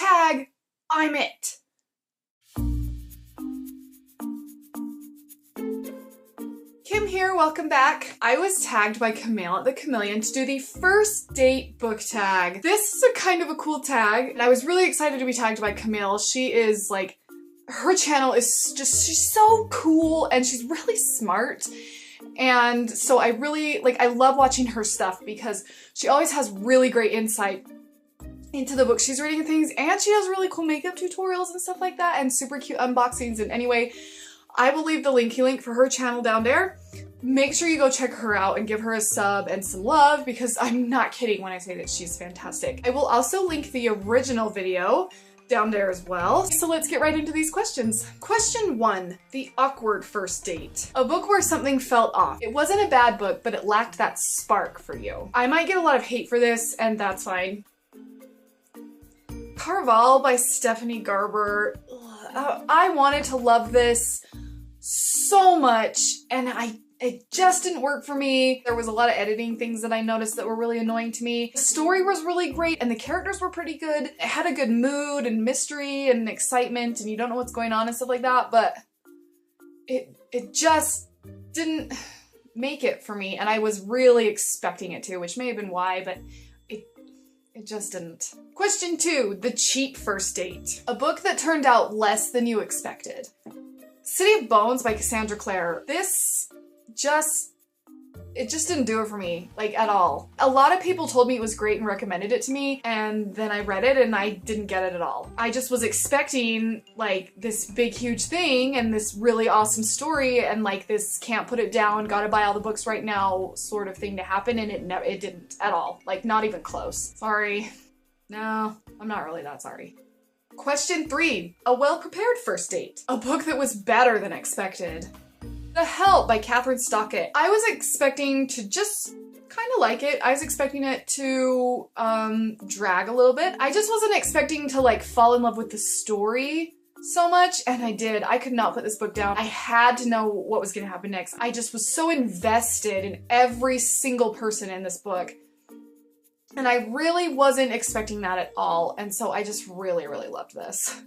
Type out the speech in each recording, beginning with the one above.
Hashtag I'm it. Kim here, welcome back. I was tagged by Camille at TheCamillion to do the first date book tag. This is a kind of a cool tag, and I was really excited to be tagged by Camille. She is like, her channel is just, she's so cool and she's really smart. And so I really, like, I love watching her stuff because she always has really great insight into the books she's reading and things, and she has really cool makeup tutorials and stuff like that and super cute unboxings. And anyway, I will leave the linky link for her channel down there. Make sure you go check her out and give her a sub and some love because I'm not kidding when I say that she's fantastic. I will also link the original video down there as well. So let's get right into these questions. Question 1, the awkward first date. A book where something felt off. It wasn't a bad book, but it lacked that spark for you. I might get a lot of hate for this, and that's fine. Carval by Stephanie Garber. I wanted to love this so much, and it just didn't work for me. There was a lot of editing things that I noticed that were really annoying to me. The story was really great and the characters were pretty good. It had a good mood and mystery and excitement and you don't know what's going on and stuff like that, but it just didn't make it for me, and I was really expecting it to, which may have been why, but it just didn't. Question 2, the cheap first date. A book that turned out less than you expected. City of Bones by Cassandra Clare. This it just didn't do it for me, like, at all. A lot of people told me it was great and recommended it to me, and then I read it and I didn't get it at all. I just was expecting, like, this big, huge thing and this really awesome story and, like, this can't put it down, gotta buy all the books right now sort of thing to happen, and it didn't at all. Like, not even close. Sorry. No, I'm not really that sorry. Question 3, a well-prepared first date. A book that was better than expected. The Help by Catherine Stockett. I was expecting to just kind of like it. I was expecting it to drag a little bit. I just wasn't expecting to, like, fall in love with the story so much, and I did. I could not put this book down. I had to know what was gonna happen next. I just was so invested in every single person in this book, and I really wasn't expecting that at all, and so I just really, really loved this.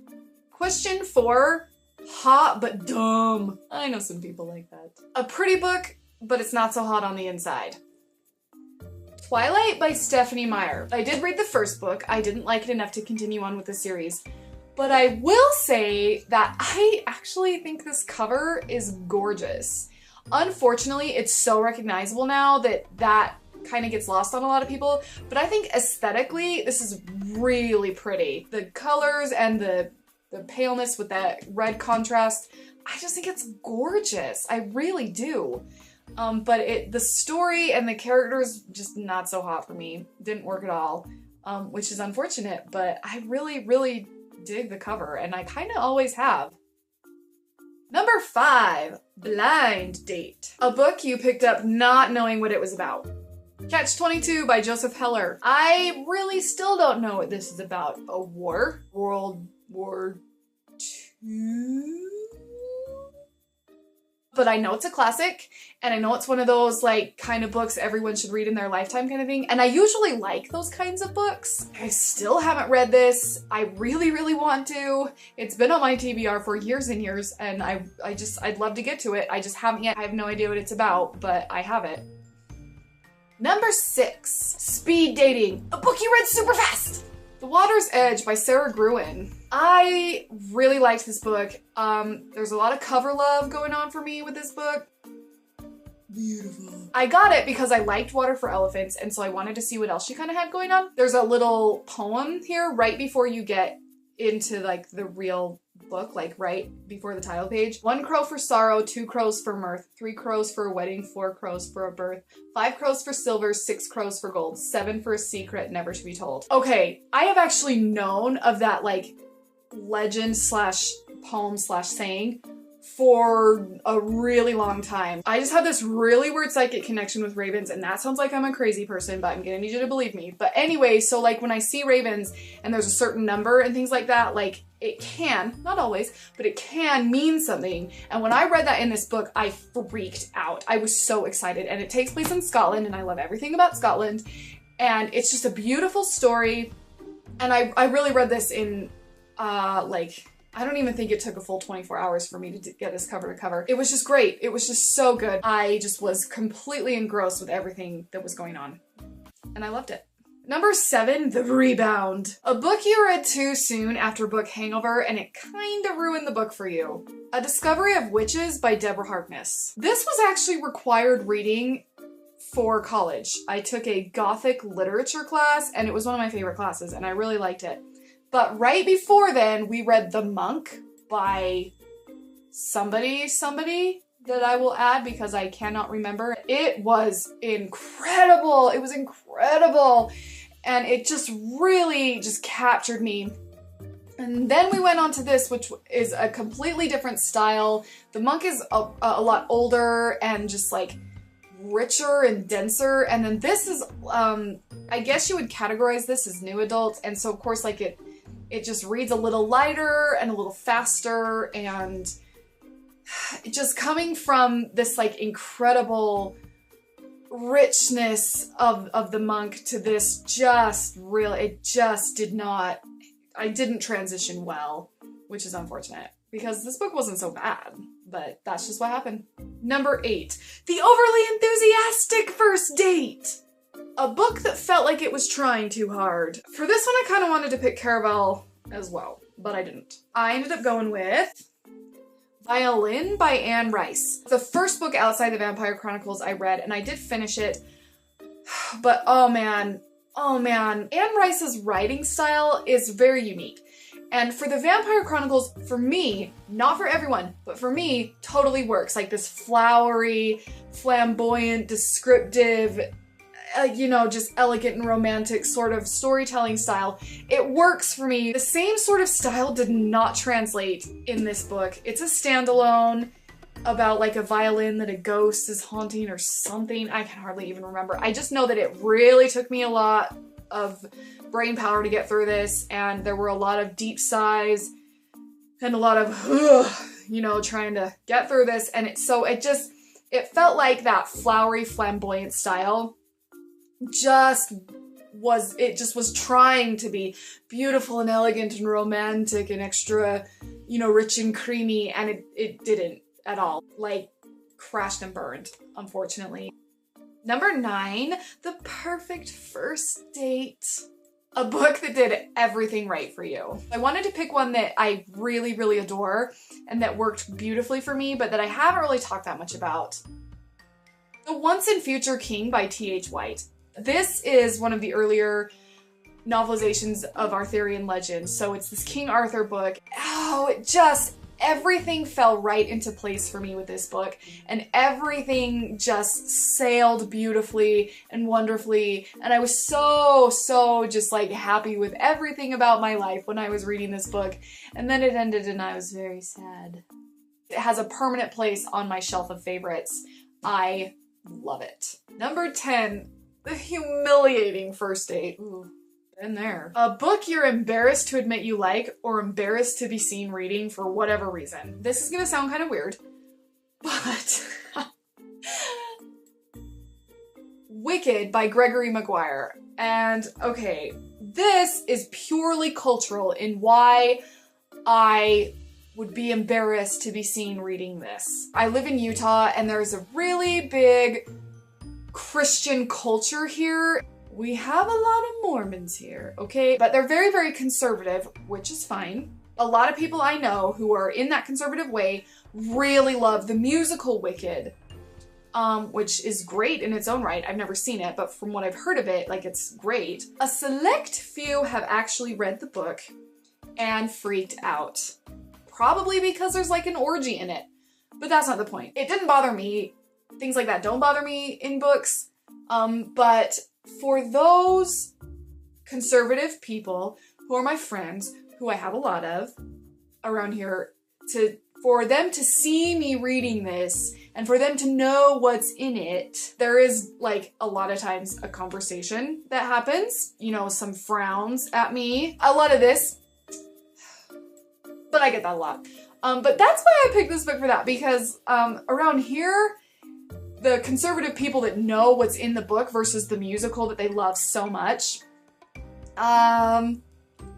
Question 4, hot but dumb. I know some people like that. A pretty book, but it's not so hot on the inside. Twilight by Stephanie Meyer. I did read the first book. I didn't like it enough to continue on with the series, but I will say that I actually think this cover is gorgeous. Unfortunately, it's so recognizable now that kind of gets lost on a lot of people, but I think aesthetically, this is really pretty. The colors and the paleness with that red contrast, I just think it's gorgeous. I really do. But the story and the characters, just not so hot for me. Didn't work at all, which is unfortunate, but I really, really dig the cover, and I kind of always have. Number 5, Blind Date. A book you picked up not knowing what it was about. Catch-22 by Joseph Heller. I really still don't know what this is about. A war? World War II? But I know it's a classic, and I know it's one of those, like, kind of books everyone should read in their lifetime kind of thing, and I usually like those kinds of books. I still haven't read this. I really, really want to. It's been on my TBR for years and years, and I'd love to get to it. I just haven't yet. I have no idea what it's about, but I have it. Number 6, Speed Dating. A book you read super fast. The Water's Edge by Sarah Gruen. I really liked this book. There's a lot of cover love going on for me with this book. Beautiful. I got it because I liked Water for Elephants, and so I wanted to see what else she kind of had going on. There's a little poem here right before you get into, like, the real book, like right before the title page. 1 crow for sorrow, 2 crows for mirth, 3 crows for a wedding, 4 crows for a birth, 5 crows for silver, 6 crows for gold, 7 for a secret never to be told. Okay, I have actually known of that, like, legend slash poem slash saying for a really long time. I just have this really weird psychic connection with ravens, and that sounds like I'm a crazy person, but I'm gonna need you to believe me. But anyway, so, like, when I see ravens and there's a certain number and things like that, like, it can, not always, but it can mean something. And when I read that in this book, I freaked out. I was so excited, and it takes place in Scotland, and I love everything about Scotland. And it's just a beautiful story. And I really read this in, like, I don't even think it took a full 24 hours for me to get this cover to cover. It was just great. It was just so good. I just was completely engrossed with everything that was going on. And I loved it. Number 7, The Rebound. A book you read too soon after book Hangover, and it kind of ruined the book for you. A Discovery of Witches by Deborah Harkness. This was actually required reading for college. I took a Gothic literature class, and it was one of my favorite classes, and I really liked it. But right before then, we read The Monk by somebody that I will add because I cannot remember. It was incredible. It was incredible. And it just really just captured me. And then we went on to this, which is a completely different style. The Monk is a lot older and just like richer and denser. And then this is, I guess you would categorize this as new adult. And so of course, like it just reads a little lighter and a little faster, and just coming from this like incredible richness of the Monk to this just really, it just did not, I didn't transition well, which is unfortunate because this book wasn't so bad, but that's just what happened. Number 8, The Overly Enthusiastic First Date. A book that felt like it was trying too hard. For this one, I kind of wanted to pick Caraval as well, but I didn't. I ended up going with Aylin by Anne Rice. The first book outside the Vampire Chronicles I read, and I did finish it, but oh man, Anne Rice's writing style is very unique. And for the Vampire Chronicles, for me, not for everyone, but for me, totally works. Like this flowery, flamboyant, descriptive, you know, just elegant and romantic sort of storytelling style. It works for me. The same sort of style did not translate in this book. It's a standalone about like a violin that a ghost is haunting or something. I can hardly even remember. I just know that it really took me a lot of brain power to get through this, and there were a lot of deep sighs and a lot of, you know, trying to get through this. And it felt like that flowery, flamboyant style just was trying to be beautiful and elegant and romantic and extra, you know, rich and creamy, and it didn't at all. Like, crashed and burned, unfortunately. Number 9, The Perfect First Date. A book that did everything right for you. I wanted to pick one that I really, really adore and that worked beautifully for me, but that I haven't really talked that much about. The Once and Future King by T.H. White. This is one of the earlier novelizations of Arthurian legend. So it's this King Arthur book. Oh, everything fell right into place for me with this book, and everything just sailed beautifully and wonderfully, and I was so just like happy with everything about my life when I was reading this book, and then it ended and I was very sad. It has a permanent place on my shelf of favorites. I love it. Number 10, The Humiliating First Date. Ooh. In there. A book you're embarrassed to admit you like, or embarrassed to be seen reading for whatever reason. This is gonna sound kind of weird, but Wicked by Gregory Maguire. And okay, this is purely cultural in why I would be embarrassed to be seen reading this. I live in Utah, and there's a really big Christian culture here. We have a lot of Mormons here, okay? But they're very, very conservative, which is fine. A lot of people I know who are in that conservative way really love the musical Wicked, which is great in its own right. I've never seen it, but from what I've heard of it, like, it's great. A select few have actually read the book and freaked out. Probably because there's like an orgy in it, but that's not the point. It didn't bother me. Things like that don't bother me in books, but for those conservative people who are my friends, who I have a lot of around here, for them to see me reading this and for them to know what's in it, there is like a lot of times a conversation that happens, you know, some frowns at me, a lot of this, but I get that a lot. But that's why I picked this book for that, because around here, the conservative people that know what's in the book versus the musical that they love so much,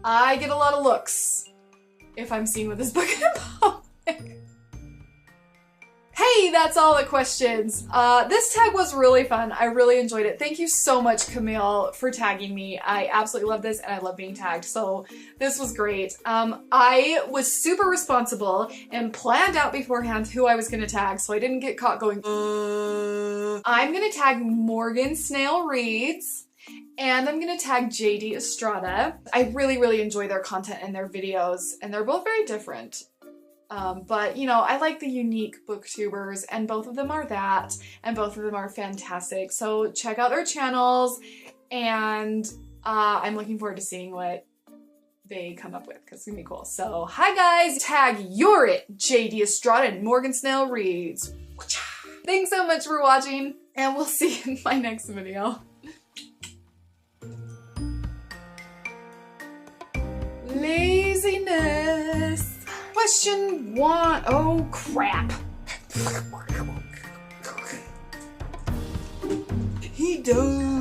I get a lot of looks if I'm seen with this book in public. Hey, that's all the questions. This tag was really fun. I really enjoyed it. Thank you so much, Camille, for tagging me. I absolutely love this and I love being tagged, so this was great. I was super responsible and planned out beforehand who I was gonna tag, so I didn't get caught going, I'm gonna tag MorganSnail Reads, and I'm gonna tag JD Estrada. I really, really enjoy their content and their videos, and they're both very different. But you know, I like the unique booktubers, and both of them are that, and both of them are fantastic. So check out their channels, and I'm looking forward to seeing what they come up with because it's gonna be cool. So hi guys, tag you're it, JD Estrada and MorganSnail Reads. Thanks so much for watching, and we'll see you in my next video. Laziness. Question 1. Oh crap. He does.